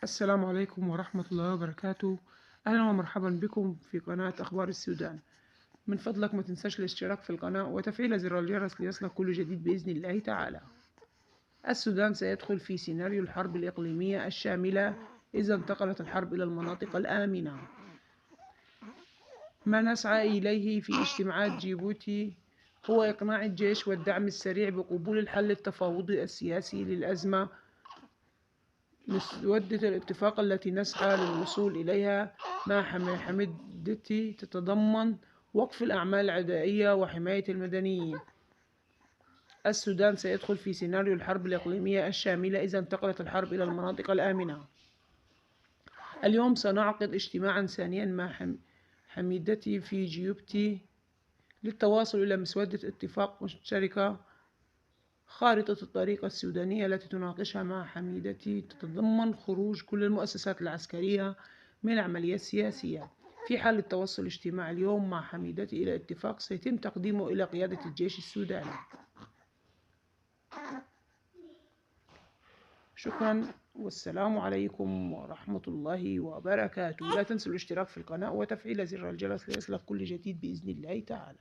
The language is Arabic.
السلام عليكم ورحمة الله وبركاته. أهلا ومرحبا بكم في قناة أخبار السودان. من فضلك ما تنساش الاشتراك في القناة وتفعيل زر الجرس ليصلك كل جديد بإذن الله تعالى. السودان سيدخل في سيناريو الحرب الإقليمية الشاملة إذا انتقلت الحرب إلى المناطق الآمنة. ما نسعى إليه في اجتماعات جيبوتي هو إقناع الجيش والدعم السريع بقبول الحل التفاوضي السياسي للأزمة. مسودة الاتفاق التي نسعى للوصول إليها مع حميدتي تتضمن وقف الأعمال العدائية وحماية المدنيين. السودان سيدخل في سيناريو الحرب الإقليمية الشاملة إذا انتقلت الحرب إلى المناطق الآمنة. اليوم سنعقد اجتماعا ثانيا مع حميدتي في جيبوتي للتواصل إلى مسودة اتفاق مشتركة. خارطة الطريق السودانية التي تناقشها مع حميدتي تتضمن خروج كل المؤسسات العسكرية من العملية السياسية. في حال التوصل الاجتماع اليوم مع حميدتي إلى اتفاق سيتم تقديمه إلى قيادة الجيش السوداني. شكرا والسلام عليكم ورحمة الله وبركاته. لا تنسوا الاشتراك في القناة وتفعيل زر الجرس ليصلك كل جديد بإذن الله تعالى.